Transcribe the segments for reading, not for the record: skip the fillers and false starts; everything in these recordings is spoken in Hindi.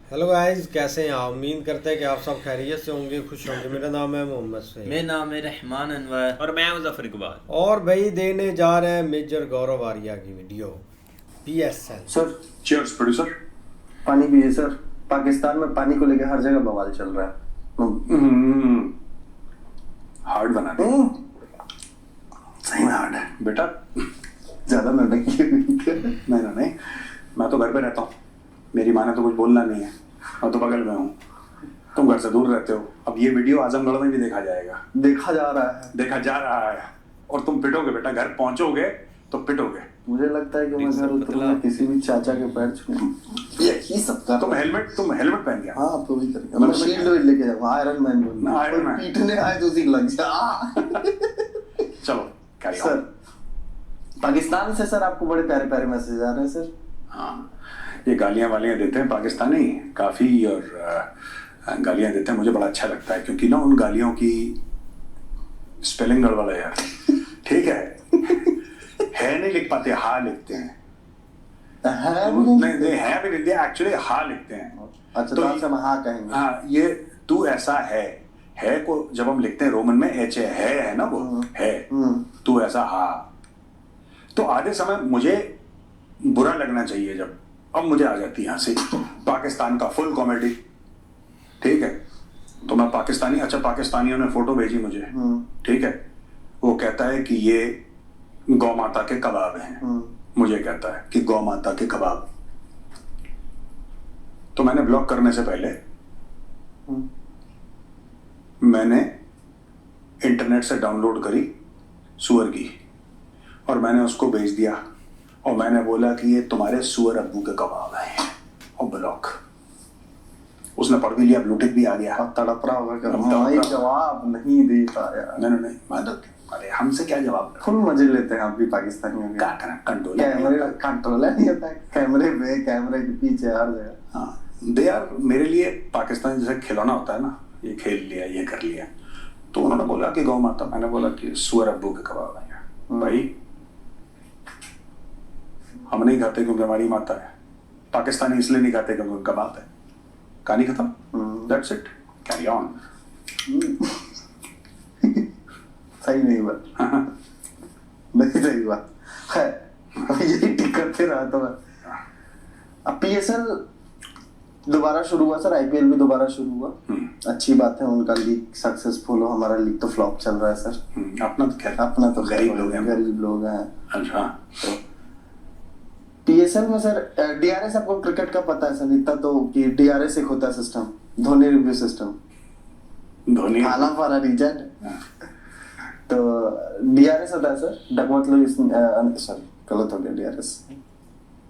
हेलो गाइस, कैसे हैं आप? उम्मीद करते हैं कि आप सब खैरियत से होंगे, खुश होंगे। मेरा नाम है मोहम्मद सईद मेरा नाम है रहमान अनवर। और मैं मुजफ्फर इकबाल। और भाई देने जा रहे हैं मेजर गौरव आर्या की video PSL। Sir cheers producer. पानी पीजिए सर। पाकिस्तान में पानी को लेकर हर जगह बवाल चल रहा है। हार्ड बना दे सही में हार्ड है बेटा। ज्यादा नटंकी नहीं नहीं, मैं तो घर पे रहता हूँ। मेरी माँ ने तो कुछ बोलना नहीं है। मैं तो बगल में हूँ, तुम घर से दूर रहते हो। अब ये वीडियो आजमगढ़ में भी देखा जाएगा। देखा जा रहा है। देखा जा रहा है और तुम पिटोगे बेटा। घर पहुंचोगे तो पिटोगे। मुझे लगता है कि मैं घर उतरूंगा किसी भी चाचा के पैर छूऊंगा। यही सब कर तुम हेलमेट पहन गया। हाँ अब तो वही करेंगे। मैं शील्ड लेके जाऊंगा, आयरन मैन बनूंगा। Iron man. पीटने आए तो उसी को लग जा। चलो कैरी सर ऑन। पाकिस्तान से सर आपको बड़े प्यारे प्यारे मैसेज आ रहे हैं सर। हाँ, ये गालियां वालियां देते हैं पाकिस्तानी काफी, और गालियां देते हैं। मुझे बड़ा अच्छा लगता है क्योंकि ना उन गालियों की स्पेलिंग गड़बड़ है यार। ठीक है नहीं लिख पाते, हा लिखते हैं। नहीं है भी नहीं, एक्चुअली हा लिखते हैं। अच्छा तो हम हाँ कहेंगे। हाँ, ये तू ऐसा है को जब हम लिखते हैं रोमन में एच है ना, वो है। तू ऐसा हा। तो आधे समय मुझे बुरा लगना चाहिए जब, अब मुझे आ जाती है हंसी। पाकिस्तान का फुल कॉमेडी। ठीक है, तो मैं पाकिस्तानी, अच्छा पाकिस्तानियों ने फोटो भेजी मुझे। ठीक है, वो कहता है कि ये गौ माता के कबाब हैं। मुझे कहता है कि गौ माता के कबाब। तो मैंने ब्लॉक करने से पहले मैंने इंटरनेट से डाउनलोड करी सुअर की, और मैंने उसको भेज दिया, और मैंने बोला कि ये तुम्हारे सुअर अब्बू के कबाब हैं, और ब्लॉक। उसने पढ़ भी लिया, ब्लूटिक भी आ गया। अब तड़प रहा होगा कि भाई जवाब नहीं दे पाया। नहीं मैं तो, अरे हमसे क्या जवाब। फुल मजे लेते हैं आप भी पाकिस्तानियों के। क्या करें, कंट्रोल कंट्रोल नहीं होता है। कैमरे पे, कैमरे के पीछे, हर जगह। हाँ, दे यार मेरे लिए पाकिस्तान जैसे खिलौना होता है ना, ये खेल लिया, ये कर लिया। तो उन्होंने बोला कि गौ माता, मैंने बोला कि सुअर अब्बू के कबाब हैं। भाई हम नहीं खाते क्योंकि हमारी माता है। पाकिस्तानी इसलिए नहीं खाते क्योंकि उनका बात है। कहानी खत्म। That's it, carry on. सही नहीं हुआ। नहीं सही हुआ है। यही टिक करते रहा तो मैं। अब PSL दोबारा शुरू हुआ सर, IPL भी दोबारा शुरू हुआ। अच्छी बात है, उनका लीग सक्सेसफुल हो। हमारा लीग तो फ्लॉप चल रहा है सर। अपना तो खैर, अपना तो गरीब लोग हैं। गरीब लोग हैं। अच्छा, तो PSL में सर DRS आपको क्रिकेट का पता है सर इतना तो, कि DRS एक होता है system, Dhoni review system. Dhoni खाना पारा रीजन। तो DRS होता है सर, मतलब सॉरी गलत हो गया। DRS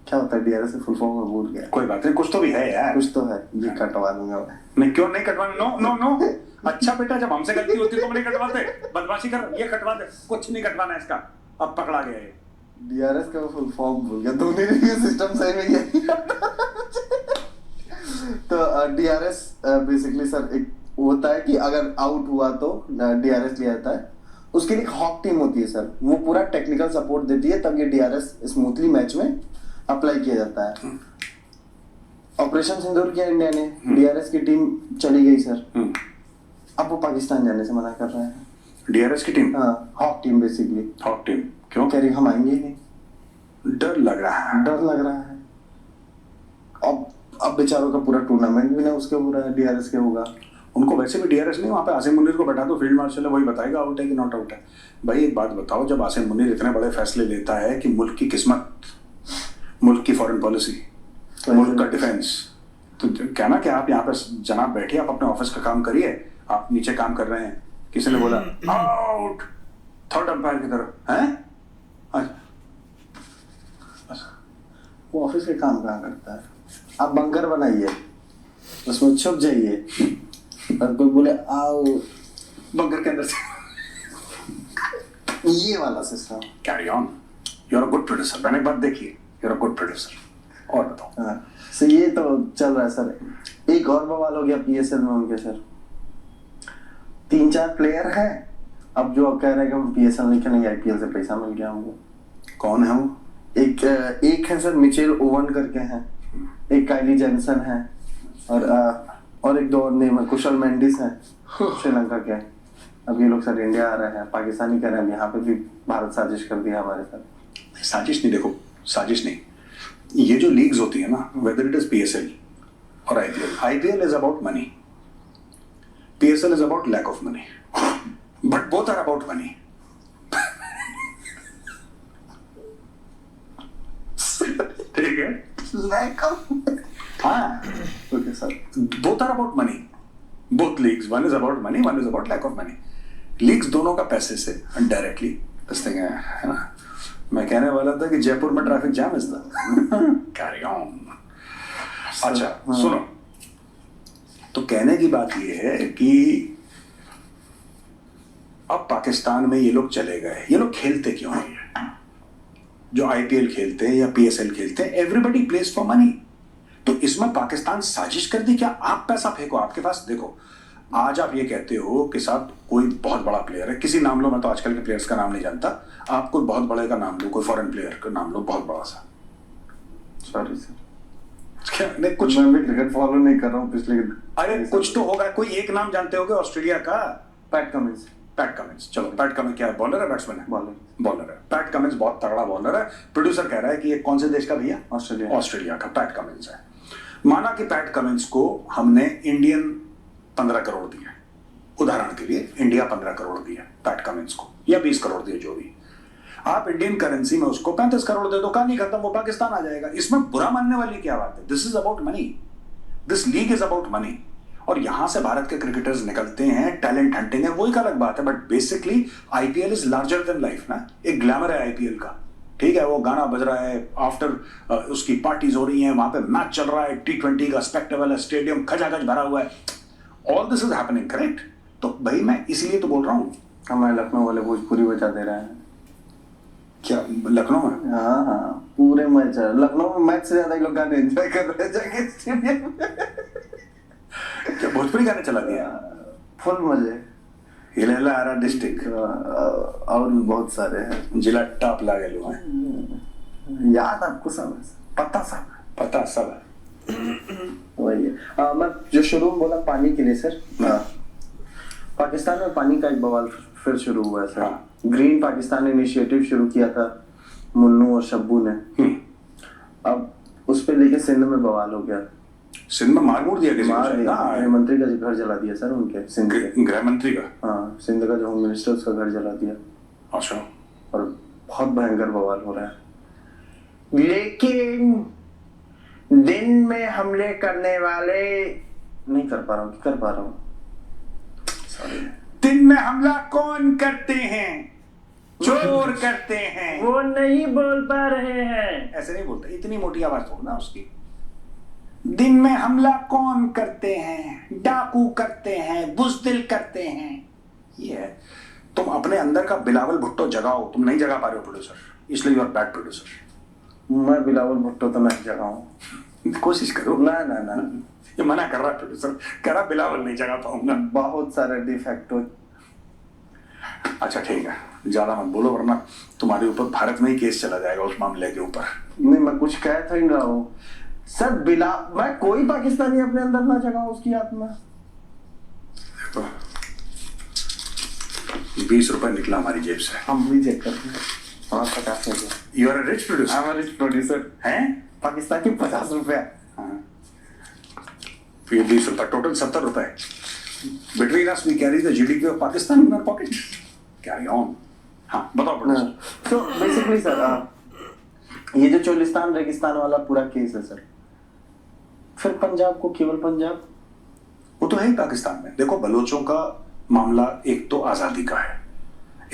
क्या होता है? DRS से फुल फॉर्म में भूल गया। कोई बात नहीं, कुछ तो भी है यार। कुछ तो है, ये कटवा दूंगा मैं। नहीं, क्यों नहीं कटवाना? नो। अच्छा बेटा, जब हमसे गलती होती तो हम नहीं कटवाते। बदमाशी कर, ये कटवा दे। कुछ नहीं कटवाना है इसका, अब पकड़ा गया है। DRS का फुल फॉर्म भूल गया। धोनी रिव्यू सिस्टम सही में यही तो DRS बेसिकली सर एक होता है कि अगर आउट हुआ तो DRS लिया जाता है। उसके लिए एक हॉक टीम होती है सर, वो पूरा टेक्निकल सपोर्ट देती है, तब ये DRS स्मूथली मैच में अप्लाई किया जाता है। ऑपरेशन सिंदूर किया इंडिया ने, DRS की टीम चली गई सर। अब वो पाकिस्तान जाने से मना कर रहे हैं। DRS की टीम? हाँ, hawk team basically. Hawk team क्यों? कह रही हम आएंगे ही नहीं। डर लग रहा है। डर लग रहा है। अब बेचारों का पूरा टूर्नामेंट भी ना उसके पूरा DRS के होगा। उनको वैसे भी DRS नहीं, वहाँ पे आसिम मुनीर को बैठा दो, फील्ड मार्शल है, वही बताएगा आउट है कि नॉट आउट है। भाई एक बात बताओ, जब आसिम मुनीर इतने बड़े फैसले लेता है कि मुल्क की किस्मत, मुल्क की फॉरेन पॉलिसी, मुल्क का डिफेंस, तो कहना कि आप यहाँ पे जनाब बैठिए, आप अपने ऑफिस का काम करिए, आप नीचे काम कर रहे हैं। किसी ने बोला आउट, थर्ड अंपायर की तरफ है। वो ऑफिस के काम कहाँ करता है? आप बंकर बनाइए, उसमें छुप जाइए, और कोई बोले आओ बंकर के अंदर से। ये वाला system. Carry on, you are a good producer. मैंने एक बात देखी, you are a good producer. और बताओ। हाँ, सो ये तो चल रहा है सर। एक और बवाल हो गया PSL में उनके सर। 3-4 प्लेयर हैं अब जो कह रहे हैं कि हम PSL नहीं खेलेंगे, IPL से पैसा मिल गया हमको। कौन है वो? एक है सर मिचेल ओवन करके हैं, एक काइली जेनसन है, और एक दो और नेम है, कुशल मेंडिस है श्रीलंका के। अब ये लोग सर इंडिया आ रहे हैं, पाकिस्तानी कह रहे हैं यहाँ पे भी भारत साजिश कर दिया हमारे साथ। साजिश नहीं, देखो साजिश नहीं, ये जो लीग्स होती है ना, वेदर इट इज पीएसएल और IPL, IPL is about money, PSL is about lack of money, but both are about money. ठीक है, लैक ऑफ, हाँ, okay sir, both are about money, both leagues, one is about money, one is about lack of money। Leagues दोनों का पैसे से डायरेक्टली this thing है ना। मैं कहने वाला था कि जयपुर में ट्रैफिक जाम इस कैरी ऑन। अच्छा सुनो, तो कहने की बात ये है कि अब पाकिस्तान में ये लोग चले गए, ये लोग खेलते क्यों हैं? जो आईपीएल खेलते हैं या पीएसएल खेलते हैं, एवरीबडी प्लेस फॉर मनी। तो इसमें पाकिस्तान साजिश कर दी क्या? आप पैसा फेंको, आपके पास देखो, आज आप ये कहते हो कि साहब कोई बहुत बड़ा प्लेयर है, किसी नाम लो, मैं तो आजकल के प्लेयर्स का नाम नहीं जानता, आप कोई बहुत बड़े का नाम लो, कोई फॉरेन प्लेयर का नाम लो बहुत बड़ा सा। सॉरी सर, क्या नहीं, कुछ मैं भी क्रिकेट फॉलो नहीं कर रहा हूँ पिछले। अरे कुछ तो होगा, कोई एक नाम जानते होगे ऑस्ट्रेलिया का? PAT Cummins. पैट कमिंस, चलो पैट कमिंस क्या है, बॉलर है बैट्समैन है? बॉलर। बॉलर है, पैट कमिंस बहुत तगड़ा बॉलर है। प्रोड्यूसर कह रहा है कि ये कौन से देश का भैया? ऑस्ट्रेलिया। ऑस्ट्रेलिया का पैट कमिंस है। माना कि पैट कमिंस को हमने इंडियन 15 करोड़ दिए, उदाहरण के लिए इंडिया 15 करोड़ दिया पैट कमिंस को, या 20 करोड़ दिए, जो भी, आप इंडियन करेंसी में उसको 35 करोड़ दे दो, कहानी खत्म, वो पाकिस्तान आ जाएगा। इसमें बुरा मानने वाली क्या बात है? This is about money, this league is about money. और यहां से भारत के क्रिकेटर्स निकलते हैं, टैलेंट हंटिंग है, वो एक अलग बात है, but basically IPL is larger than life ना। एक ग्लैमर है आईपीएल का, ठीक है, वो गाना बज रहा है, आफ्टर उसकी पार्टीज हो रही हैं, वहां पे मैच चल रहा है, T20 का स्पेक्टेबल है, स्टेडियम खचाखच भरा हुआ है, all this is happening, correct? तो भाई मैं इसलिए तो बोल रहा हूँ, हमारे लखनऊ वाले भोजपुरी बजा दे रहे हैं। क्या लखनऊ में? हाँ हाँ, पूरे मैच, लखनऊ में मैच से ज्यादा लोग गाने एंजॉय कर रहे हैं जाके स्टेडियम में। क्या भोजपुरी गाने चला दिया? फुल मजे। हिलेला आरा डिस्ट्रिक्ट और भी बहुत सारे हैं, जिला टॉप लागे लोग हैं, याद आपको सब है, पता सब है। पता सब है। वही है। मैं जो शुरू में बोला पानी के लिए सर, पाकिस्तान में पानी का एक बवाल फिर शुरू हुआ है सर। हाँ। ग्रीन पाकिस्तान इनिशिएटिव शुरू किया था मुन्नू और शब्बू ने, अब उस पे लेके सिंध में बवाल हो गया। सिंध में मार मूर दिया किसी को? गृह मंत्री का घर जला दिया सर उनके, सिंध के गृह मंत्री का? हाँ, सिंध का जो होम मिनिस्टर उसका घर जला दिया। अच्छा। और बहुत भयंकर बवाल हो रहा है। लेकिन दिन में हमले करने वाले, नहीं कर पा रहा हूँ, कर पा रहा हूँ, सॉरी। दिन में हमला कौन करते हैं? चोर करते हैं। वो नहीं बोल पा रहे हैं। ऐसे नहीं बोलते, इतनी मोटी आवाज थोड़ी ना उसकी। दिन में हमला कौन करते हैं? डाकू करते हैं, बुजदिल करते हैं। ये है, तुम अपने अंदर का बिलावल भुट्टो जगाओ, तुम नहीं जगा पा रहे हो प्रोड्यूसर, इसलिए यू आर बैड प्रोड्यूसर। मैं बिलावल भुट्टो तो नहीं जगाऊं, कोशिश करो। ना ना ना, ये मना कर रहा है प्रोड्यूसर, कह रहा बिलावल नहीं जगा पाऊंगा। बहुत सारे डिफेक्ट हो। अच्छा ठीक है, ज्यादा मत बोलो वरना तुम्हारे ऊपर भारत में ही केस चला जाएगा उस मामले के ऊपर। नहीं, मैं कुछ कह तो नहीं रहा हूँ सर, मैं कोई पाकिस्तानी अपने अंदर ना जगाऊं उसकी आत्मा। 20 रुपए निकला हमारी जेब से, हम भी चेक करते हैं। हाँ, 50 रुपये। You are a rich producer. I am a rich producer. हैं? पाकिस्तानी 50 रुपया। हाँ। फिर 20 रुपए, टोटल 70 रुपए। Between us we carry the GDP of Pakistan in our pocket. Carry on. हाँ, बताओ प्रोड्यूसर। तो बेसिकली सर, ये जो चोलिस्तान रेगिस्तान वाला पूरा केस है सर, फिर पंजाब को केवल पंजाब, वो तो है ही पाकिस्तान में। देखो बलोचों का मामला एक तो आजादी का है,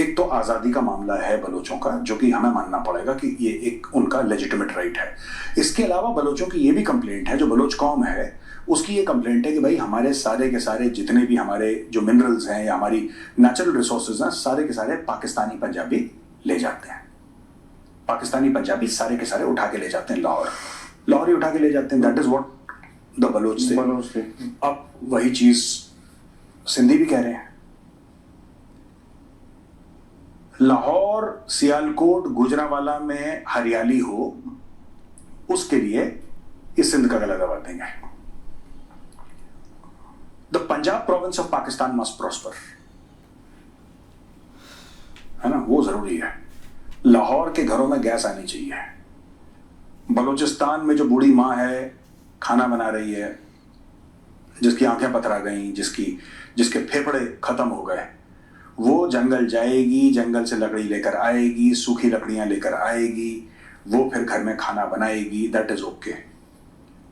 एक तो आजादी का मामला है बलोचों का, जो कि हमें मानना पड़ेगा कि ये एक उनका लेजिटिमेट राइट है। इसके अलावा बलोचों की ये भी कंप्लेंट है, जो बलोच कौम है उसकी ये कंप्लेंट है कि भाई हमारे सारे के सारे जितने भी हमारे जो मिनरल्स हैं या हमारी नेचुरल रिसोर्सेज हैं, सारे के सारे पाकिस्तानी पंजाबी ले जाते हैं। पाकिस्तानी पंजाबी सारे के सारे उठा के ले जाते हैं, लाहौर ही उठा के ले जाते हैं। That is what the Baloch से। अब वही चीज सिंधी भी कह रहे हैं। लाहौर, सियालकोट, गुजरांवाला में हरियाली हो, उसके लिए इस सिंध का गला दबा देंगे। Punjab province of Pakistan must prosper, है ना, वो जरूरी है। लाहौर के घरों में गैस आनी चाहिए। बलूचिस्तान में जो बूढ़ी माँ है खाना बना रही है, जिसकी आंखें पथरा गई, जिसके फेफड़े खत्म हो गए, वो जंगल जाएगी, जंगल से लकड़ी लेकर आएगी, सूखी लकड़ियां लेकर आएगी, वो फिर घर में खाना बनाएगी, दैट इज ओके।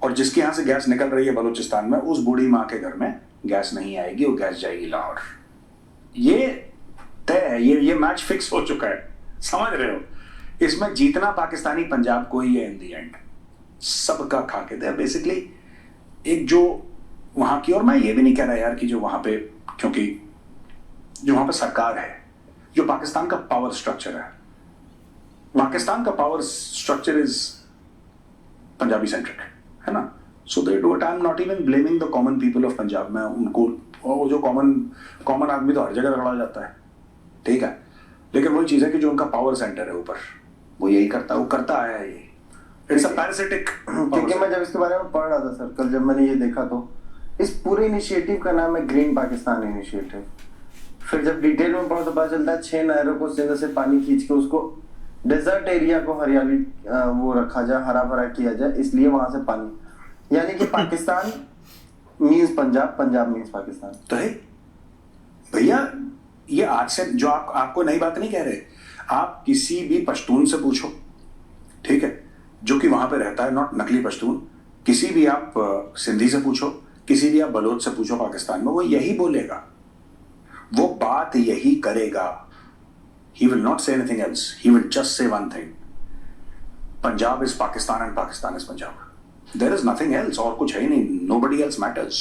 और जिसके यहां से गैस निकल रही है बलूचिस्तान में, उस बूढ़ी माँ के घर में गैस नहीं आएगी, वो गैस जाएगी लाहौर। ये तय है, ये मैच फिक्स हो चुका है, समझ रहे हो। इसमें जीतना पाकिस्तानी पंजाब को ही है इन दी एंड, सबका खा के दे बेसिकली। एक जो वहां की, और मैं ये भी नहीं कह रहा यार कि जो वहां पे, क्योंकि जो वहां पे सरकार है, जो पाकिस्तान का पावर स्ट्रक्चर है, पाकिस्तान का power structure is Punjabi centric, है ना। So they do it. I am not even blaming the common people of Punjab. मैं उनको, वो जो कॉमन आदमी तो हर जगह रगड़ा जाता है, ठीक है, लेकिन वही चीज है कि जो उनका पावर सेंटर है ऊपर, वो यही करता है, वो करता आया है ये। It's a parasitic. क्योंकि मैं जब इसके बारे में पढ़ रहा था सर, कल जब मैंने ये देखा, तो इस पूरे इनिशिएटिव का नाम है ग्रीन पाकिस्तान इनिशिएटिव। फिर जब डिटेल में पढ़ो तो पता चलता है 6 नहरों को सिंध से पानी खींच के उसको डेजर्ट एरिया को हरियाली वो रखा जाए, हरा भरा किया जाए, इसलिए वहां से पानी, यानी कि पाकिस्तान मीन्स पंजाब, पंजाब मीन्स पाकिस्तान। तो है भैया, ये आज से जो आपको नई बात नहीं कह रहे। आप किसी भी पश्तून से पूछो, ठीक है, जो कि वहां पे रहता है, नॉट नकली पश्तून, किसी भी आप सिंधी से पूछो, किसी भी आप बलोच से पूछो पाकिस्तान में, वो यही बोलेगा, वो बात यही करेगा। He will not say anything else. He will just say one thing. Punjab is Pakistan and Pakistan is Punjab. There is nothing else. और कुछ है ही नहीं. Nobody else matters.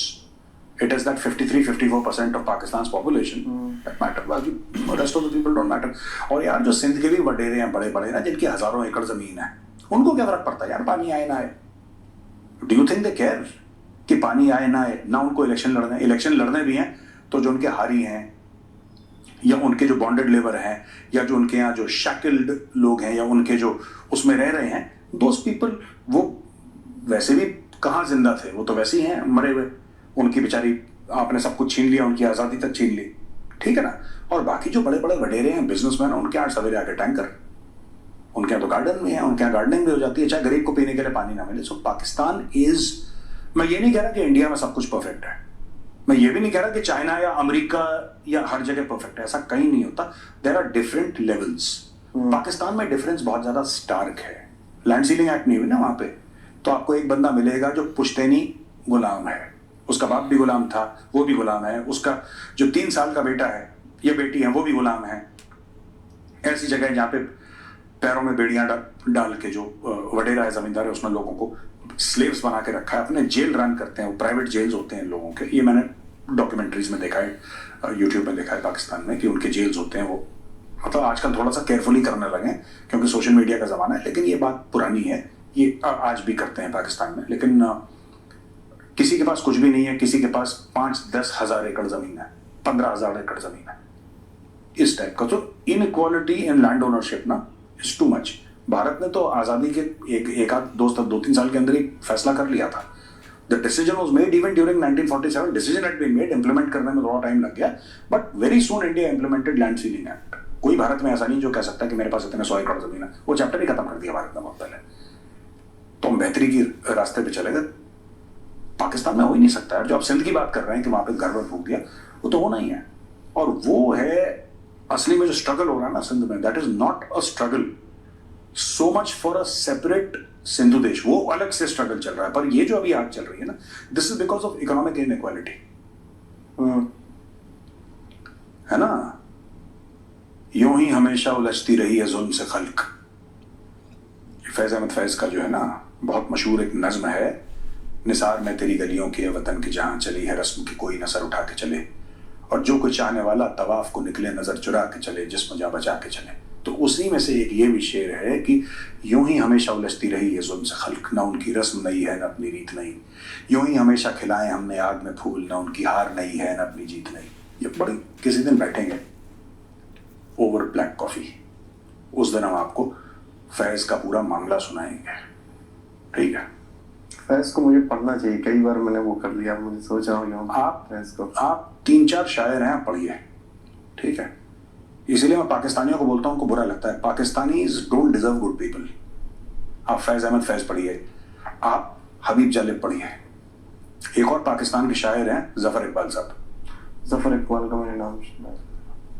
It is that 53-54% of Pakistan's population that matter. बाकी rest of the people don't matter. और यार जो सिंध के भी वडेरे हैं बड़े बड़े ना, जिनकी हजारों एकड़ जमीन है, उनको क्या फर्क पड़ता है यार पानी आए ना आए? Do you think they care कि पानी आए ना आए? ना उनको इलेक्शन लड़ने भी हैं तो जो उनके हारी हैं, या उनके जो बॉन्डेड लेबर हैं, या जो उनके यहाँ जो शैकल्ड लोग हैं, या उनके जो उसमें रह रहे हैं, दोस पीपल, वो वैसे भी कहाँ जिंदा थे, वो तो वैसे ही हैं मरे हुए। उनकी बेचारी, आपने सब कुछ छीन लिया, उनकी आज़ादी तक छीन ली, ठीक है ना। और बाकी जो बड़े बड़े वडेरे हैं, बिजनेसमैन, उनके यहाँ सवेरे आके टैंकर, उनके यहाँ तो गार्डन में है, उनके यहाँ गार्डनिंग भी हो जाती है, चाहे गरीब को पीने के लिए पानी ना मिले। सो पाकिस्तान इज, मैं ये नहीं कह रहा कि इंडिया में सब कुछ परफेक्ट है, मैं ये भी नहीं कह रहा कि चाइना या अमेरिका या हर जगह परफेक्ट है, ऐसा कहीं नहीं होता। There are different levels. Pakistan में डिफरेंस बहुत ज्यादा स्टार्क है। लैंड सीलिंग एक्ट नहीं हुई ना वहां पे, तो आपको एक बंदा मिलेगा जो पुश्तैनी गुलाम है, उसका बाप भी गुलाम था, वो भी गुलाम है, उसका जो 3 साल का बेटा है या बेटी है वो भी गुलाम है। ऐसी जगह जहाँ पे पैरों में बेड़ियां डाल के जो वडेरा है, जमींदार है, उसने लोगों को स्लेव्स बना के रखा है, अपने जेल रन करते हैं, वो प्राइवेट जेल्स होते हैं लोगों के। ये मैंने डॉक्यूमेंट्रीज में देखा है, यूट्यूब में देखा है पाकिस्तान में, कि उनके जेल्स होते हैं। वो मतलब आजकल थोड़ा सा केयरफुली करने लगे क्योंकि सोशल मीडिया का जमाना है, लेकिन ये बात पुरानी है, ये आज भी करते हैं पाकिस्तान में। लेकिन किसी के पास कुछ भी नहीं है, किसी के पास 5-10 हज़ार एकड़ जमीन है, 15,000 एकड़ जमीन है, इस टाइप का। तो इनइक्वालिटी इन लैंड ओनरशिप ना इज टू मच। भारत ने तो आजादी के एक आध 2-3 साल के अंदर ही फैसला कर लिया था। The decision was made even during 1947, decision had been made, implement करने में थोड़ा टाइम लग गया, but very soon India implemented land ceiling act. कोई भारत में ऐसा नहीं जो कह सकता कि मेरे पास इतने 100 एकड़ जमीन है, वो चैप्टर ही खत्म कर दिया भारत ने बहुत पहले। तो हम बेहतरी की रास्ते पे चले गए। पाकिस्तान में हो ही नहीं सकता है। जो आप सिंध की बात कर रहे हैं कि वहां पे घर वर फूक दिया, वो तो होना ही है। और वो है असली में जो स्ट्रगल हो रहा है ना सिंध में, that is not a struggle so much for a separate Sindhu देश, वो अलग से स्ट्रगल चल रहा है। पर ये जो अभी आग चल रही है ना, this is because of economic inequality, है ना। यूं ही हमेशा उलझती रही है जुल्म से खल्क। फैज अहमद फैज का जो है ना बहुत मशहूर एक नज्म है, निसार में तेरी गलियों के वतन की जहां चली है रस्म की कोई नजर उठा के चले, और जो कोई चाहने वाला तवाफ को निकले नजर चुरा के चले, जिस्म जा बचा के चले। तो उसी में से एक ये भी शेर है कि यूं ही हमेशा उलझती रही है जुल्म से खल्क, ना उनकी रस्म नई है, ना अपनी रीत नई। यूं ही हमेशा खिलाए हमने आग में फूल, ना उनकी हार नई है, ना अपनी जीत नई। ये बड़ी, किसी दिन बैठेंगे ओवर ब्लैक कॉफी, उस दिन हम आपको फैज का पूरा मामला सुनाएंगे, ठीक है। फैज को मुझे पढ़ना चाहिए, कई बार मैंने वो कर लिया, मुझे सोच रहा हूँ फैज को। आप 3-4 शायर हैं, पढ़िए, ठीक है। इसलिए मैं पाकिस्तानियों को बोलता हूँ, उनको बुरा लगता है, Pakistanis don't deserve good people. आप फैज अहमद फैज पढ़िए, आप हबीब जालिब पढ़िए। एक और पाकिस्तान के शायर हैं जफर इकबाल साहब। जफर इकबाल का मैंने नाम सुना,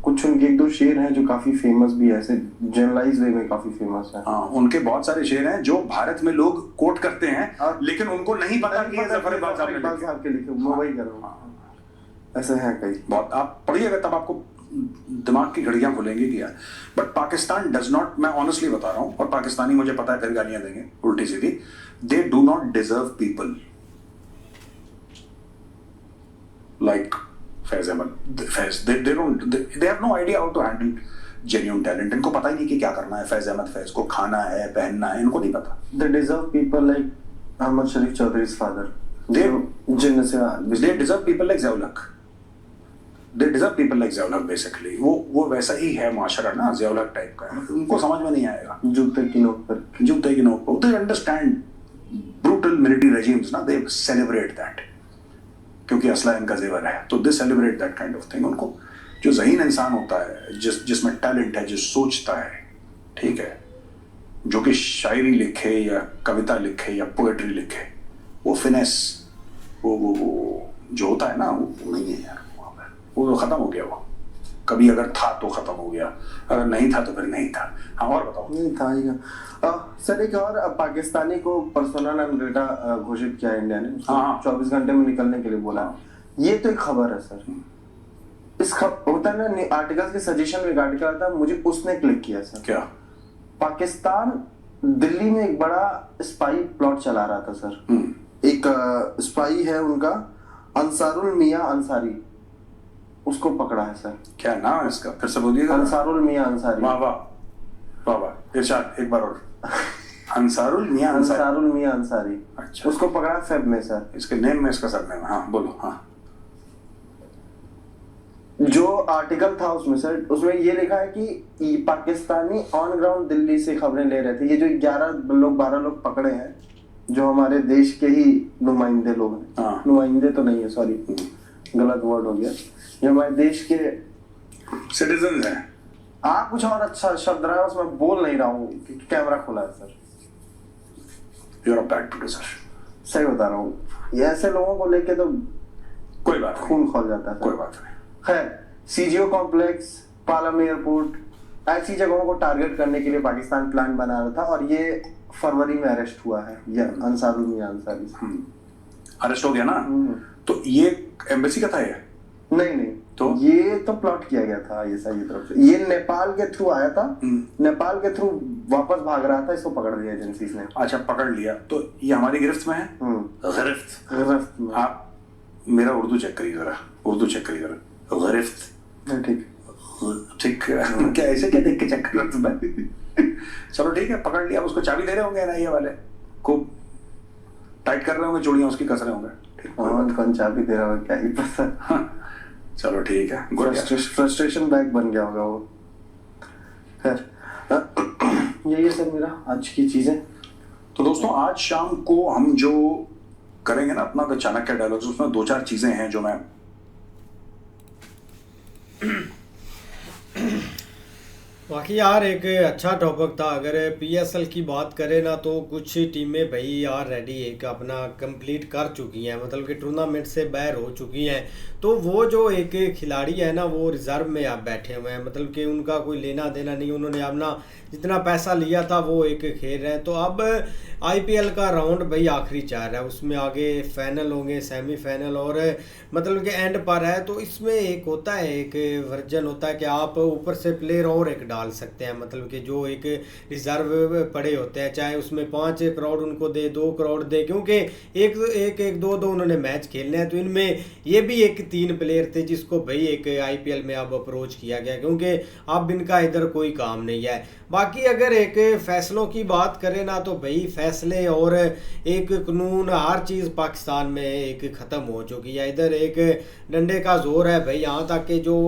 कुछ उनके 1-2 शेर हैं जो काफी फेमस भी है, ऐसे जनरलाइज वे में काफी फेमस है। हाँ, उनके बहुत सारे शेर हैं जो भारत में लोग कोट करते हैं, लेकिन उनको नहीं पता कि ये जफर इकबाल साहब के लिखे, मैं वही कर रहा हूँ। ऐसे हैं कई बहुत, आप पढ़िएगा तब आपको दिमाग की घड़ियां खुलेंगी कि यार। बट पाकिस्तान डज नॉट, मैं ऑनेस्टली बता रहा हूँ, और पाकिस्तानी मुझे पता है फिर गालियां देंगे उल्टी सीधी, they do not deserve people like Faiz Ahmad Faiz. They have no idea how to handle genuine talent. इनको पता ही नहीं कि क्या करना है। फैज अहमद फैज को खाना है, पहनना है, इनको नहीं पता। They deserve people like Ahmad Sharif चौधरी's father, they deserve people like Ziaul Haq. They deserve people like Ziaul हक basically। वो वैसा ही है माशरा ना, ज़ियाउल हक टाइप का। उनको समझ में नहीं आएगा, जूते की नोक पर। They understand brutal military regimes ना, they celebrate that, क्योंकि असला इनका जेवर है, तो they celebrate that kind of thing। उनको जो ज़हीन इंसान होता है, जिसमें टैलेंट है, जो सोचता है, ठीक है, जो कि शायरी लिखे या कविता लिखे या पोएट्री लिखे, वो फिनेस, वो जो होता है ना, वो नहीं है यार वहाँ पर। वो तो खत्म हो गया। वो कभी अगर था तो खत्म हो गया, अगर नहीं था तो फिर नहीं था। हाँ, और बताओ। नहीं था ही। सर एक और, पाकिस्तानी को पर्सोना नॉन ग्रेटा घोषित किया इंडिया ने, 24 घंटे में निकलने के लिए बोला। ये तो एक खबर है सर। इस होता है ना, आर्टिकल के सजेशन में एक आर्टिकल आता है, मुझे उसने क्लिक किया सर। क्या? पाकिस्तान दिल्ली में एक बड़ा स्पाई प्लॉट चला रहा था सर। एक स्पाई है उनका, अंसारुल मियां अंसारी, उसको पकड़ा है सर। क्या नाम है इसका, फिर से बोलिएगा। अंसारुल मियां अंसारी। वाह वाह वाह वाह, इरशाद एक बार और। अंसारुल मियां अंसारी। अच्छा, उसको पकड़ा फेब में सर। इसके नेम में इसका सरनेम। हाँ बोलो। हाँ, जो आर्टिकल था उसमें सर, उसमें ये लिखा है कि पाकिस्तानी ऑन ग्राउंड दिल्ली से खबरें ले रहे थे। ये जो 12 लोग पकड़े हैं, जो हमारे देश के ही नुमाइंदे लोग हैं। हाँ। नुमाइंदे तो नहीं है, सॉरी गलत वर्ड हो गया। ये हमारे देश के सिटीजन हैं। आप कुछ और अच्छा शब्द रहा है उसमें, बोल नहीं रहा हूँ, कैमरा खुला है sir. You are a bad producer. सही बता रहा हूँ, ये ऐसे लोगों को लेके तो कोई बात नहीं, खून खोल जाता है। कोई बात नहीं। खैर, सीजीओ कॉम्प्लेक्स, पालम एयरपोर्ट, ऐसी जगहों को टारगेट करने के लिए पाकिस्तान प्लान बना रहा था, और ये फरवरी में अरेस्ट हुआ है। ये अंसारुल मियां अंसारी अरेस्ट हो गया ना। तो ये एम्बेसी का था ये? नहीं, तो ये तो प्लॉट किया गया था ये सही तरफ से। ये नेपाल के थ्रू आया था, नेपाल के थ्रू वापस भाग रहा था, इसको पकड़ लिया एजेंसीज ने। अच्छा, पकड़ लिया। तो ये हमारी गिरफ्त में है। गिरफ्त में। आप मेरा उर्दू चेक करिए जरा, गिरफ्त। ठीक क्या ऐसे क्या देख के चेक कर तुम्हें? चलो ठीक है, पकड़ लिया। उसको चाबी दे रहे होंगे ना, ये वाले खूब टाइट कर रहे होंगे, चूड़ियां उसकी कस रहे होंगे। कौन चाबी दे रहा होगा, क्या ही पता। चलो ठीक है, फ्रस्ट्रेशन बैग बन गया होगा वो। खैर, यही है सर मेरा आज की चीजें। तो दोस्तों, आज शाम को हम जो करेंगे ना अपना चाणक्य डायलॉग्स, उसमें 2-4 चीजें हैं जो मैं बाकी यार एक अच्छा टॉपिक था। अगर पीएसएल की बात करें ना, तो कुछ टीमें भाई यार रेडी एक अपना कंप्लीट कर चुकी हैं, मतलब कि टूर्नामेंट से बाहर हो चुकी हैं। तो वो जो एक खिलाड़ी है ना, वो रिजर्व में आप बैठे हुए हैं, मतलब कि उनका कोई लेना देना नहीं। उन्होंने अपना जितना पैसा लिया था वो एक खेल रहे हैं। तो अब आईपीएल का राउंड भाई आखिरी 4 है, उसमें आगे फाइनल होंगे, सेमीफाइनल, और मतलब कि एंड पर है। तो इसमें एक होता है, एक वर्जन होता है कि आप ऊपर से प्लेयर और एक डाल सकते हैं, मतलब कि जो एक रिजर्व पड़े होते हैं, चाहे उसमें 5 करोड़ उनको दे, 2 करोड़ दे, क्योंकि एक 2 उन्होंने मैच खेलने हैं। तो इनमें ये भी एक 3 प्लेयर थे जिसको भाई एक आईपीएल में अब अप्रोच किया गया, क्योंकि अब इनका इधर कोई काम नहीं है। बाकी अगर एक फैसलों की बात करें ना, तो भाई फैसले और एक कानून हर चीज़ पाकिस्तान में एक ख़त्म हो चुकी है। इधर एक डंडे का जोर है भाई, यहाँ तक कि जो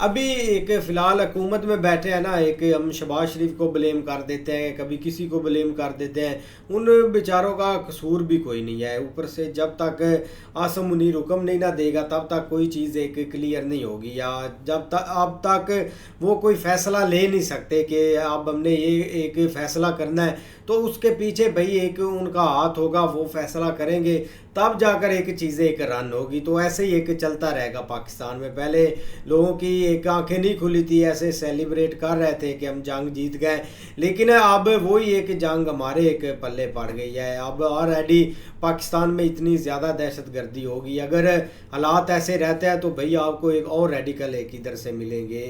अभी एक फ़िलहाल हुकूमत हुकूमत में बैठे हैं ना, एक हम शहबाज शरीफ को ब्लेम कर देते हैं, कभी किसी को ब्लेम कर देते हैं, उन बेचारों का कसूर भी कोई नहीं है। ऊपर से जब तक आसम मुनीर हुक्म नहीं ना देगा तब तक कोई चीज़ एक क्लियर नहीं होगी, या जब तक अब तक वो कोई फ़ैसला ले नहीं सकते कि अब हमने ये एक फ़ैसला करना है, तो उसके पीछे भाई एक उनका हाथ होगा, वो फैसला करेंगे तब जाकर एक चीज़ें एक रन होगी। तो ऐसे ही एक चलता रहेगा पाकिस्तान में। पहले लोगों की एक आंखें नहीं खुली थी, ऐसे सेलिब्रेट कर रहे थे कि हम जंग जीत गए, लेकिन अब वही एक जंग हमारे एक पल्ले पड़ गई है। अब ऑलरेडी पाकिस्तान में इतनी ज़्यादा दहशतगर्दी होगी, अगर हालात ऐसे रहते हैं तो भाई आपको एक और रेडिकल एक इधर से मिलेंगे,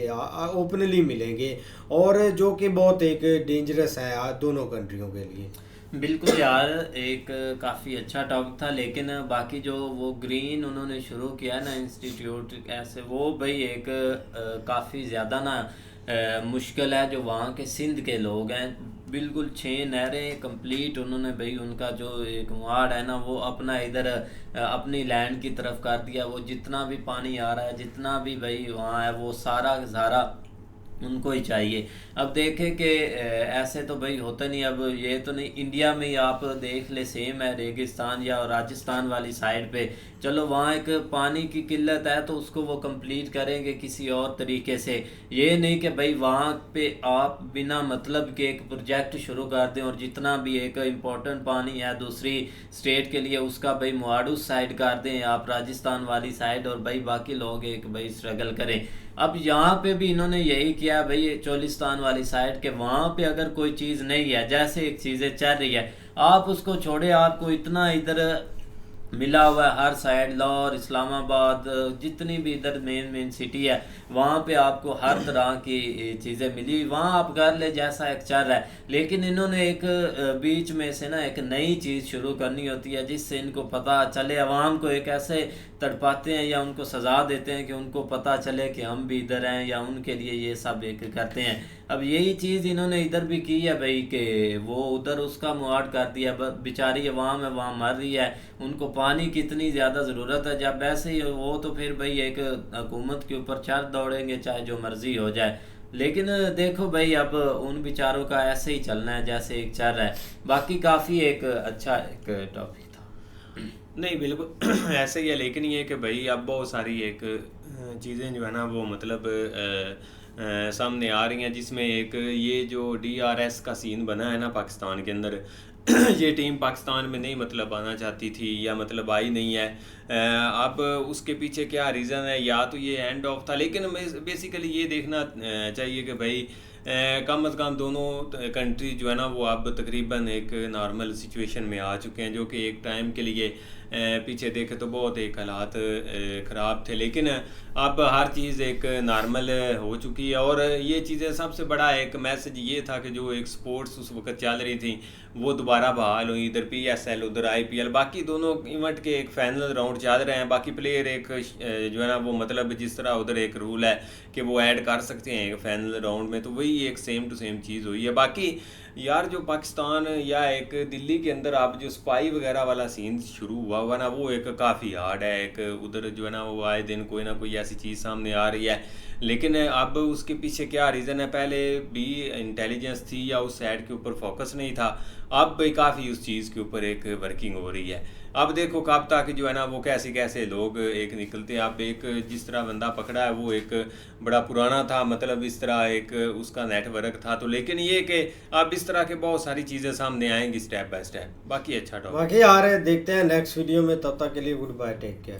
ओपनली मिलेंगे, और जो कि बहुत एक डेंजरस है दोनों कंट्रियों के लिए। बिल्कुल यार, एक काफ़ी अच्छा टॉपिक था, लेकिन बाकी जो वो ग्रीन उन्होंने शुरू किया ना इंस्टीट्यूट ऐसे, वो भाई एक काफ़ी ज़्यादा ना मुश्किल है। जो वहाँ के सिंध के लोग हैं, बिल्कुल 6 नहरें कंप्लीट उन्होंने भाई उनका जो एक वार्ड है ना वो अपना इधर अपनी लैंड की तरफ कर दिया। वो जितना भी पानी आ रहा है, जितना भी भाई वहाँ है, वो सारा सारा उनको ही चाहिए। अब देखें कि ऐसे तो भाई होता नहीं। अब ये तो नहीं, इंडिया में ही आप देख ले सेम है, रेगिस्तान या राजस्थान वाली साइड पे, चलो वहाँ एक पानी की किल्लत है तो उसको वो कंप्लीट करेंगे किसी और तरीके से। ये नहीं कि भाई वहाँ पे आप बिना मतलब के एक प्रोजेक्ट शुरू कर दें और जितना भी एक इम्पोर्टेंट पानी है दूसरी स्टेट के लिए उसका भाई मुआवजा साइड कर दें आप राजस्थान वाली साइड, और भाई बाकी लोग एक भाई स्ट्रगल करें। अब यहाँ पे भी इन्होंने यही किया भाई चोलिस्तान वाली साइड के, वहाँ पे अगर कोई चीज़ नहीं है, जैसे एक चीज़ें चल रही है, आप उसको छोड़े, आपको इतना इधर मिला हुआ है हर साइड, लाहौर, इस्लामाबाद, जितनी भी इधर मेन सिटी है वहाँ पे आपको हर तरह की चीज़ें मिली, वहाँ आप कर ले जैसा एक चल रहा है। लेकिन इन्होंने एक बीच में से ना एक नई चीज़ शुरू करनी होती है जिससे इनको पता चले, अवाम को एक ऐसे तड़पाते हैं या उनको सज़ा देते हैं कि उनको पता चले कि हम भी इधर हैं, या उनके लिए ये सब एक करते हैं। अब यही चीज़ इन्होंने इधर भी की है भाई कि वो उधर उसका मुआवजा कर दिया, बेचारी अवाम है वहाँ मर रही है, उनको पानी की इतनी ज़्यादा ज़रूरत है। जब ऐसे ही हो तो फिर भाई एक हुकूमत के ऊपर चढ़ दौड़ेंगे चाहे जो मर्ज़ी हो जाए। लेकिन देखो भाई अब उन बेचारों का ऐसे ही चलना है जैसे एक चल रहा है। बाकी काफ़ी एक अच्छा एक टॉपिक था। नहीं बिल्कुल ऐसे ही है, लेकिन ये कि भाई अब बहुत सारी एक चीज़ें जो है ना वो मतलब सामने आ रही हैं, जिसमें एक ये जो DRS का सीन बना है ना पाकिस्तान के अंदर ये टीम पाकिस्तान में नहीं मतलब आना चाहती थी या मतलब आई नहीं है। अब उसके पीछे क्या रीज़न है, या तो ये एंड ऑफ था, लेकिन बेसिकली ये देखना चाहिए कि भाई कम अज़ कम दोनों कंट्री जो है ना वो अब तकरीबन एक नॉर्मल सिचुएशन में आ चुके हैं, जो कि एक टाइम के लिए पीछे देखे तो बहुत एक हालात ख़राब थे, लेकिन अब हर चीज़ एक नॉर्मल हो चुकी है। और ये चीज़ें सबसे बड़ा एक मैसेज ये था कि जो एक स्पोर्ट्स उस वक्त चल रही थी वो दोबारा बहाल हुई, इधर PSL उधर IPL, बाकी दोनों इवेंट के एक फाइनल राउंड चल रहे हैं। बाकी प्लेयर एक जो है ना वो मतलब जिस तरह उधर एक रूल है कि वो ऐड कर सकते हैं एक फाइनल राउंड में, तो वही एक सेम टू सेम चीज़ हुई है। बाकी यार जो पाकिस्तान या एक दिल्ली के अंदर आप जो स्पाई वगैरह वाला सीन शुरू हुआ ना वो एक काफ़ी हार्ड है। एक उधर जो है ना वो आए दिन कोई ना कोई ऐसी चीज़ सामने आ रही है, लेकिन अब उसके पीछे क्या रीज़न है, पहले भी इंटेलिजेंस थी या उस साइड के ऊपर फोकस नहीं था, अब भी काफ़ी उस चीज़ के ऊपर एक वर्किंग हो रही है। अब देखो कब तक जो है ना वो कैसे कैसे लोग एक निकलते हैं। अब एक जिस तरह बंदा पकड़ा है वो एक बड़ा पुराना था, मतलब इस तरह एक उसका नेटवर्क था, तो लेकिन ये कि अब इस तरह के बहुत सारी चीज़ें सामने आएंगी स्टेप बाय स्टेप। बाकी अच्छा टॉपिक, बाकी यार देखते हैं नेक्स्ट वीडियो में, तब तक के लिए गुड बाय, टेक केयर।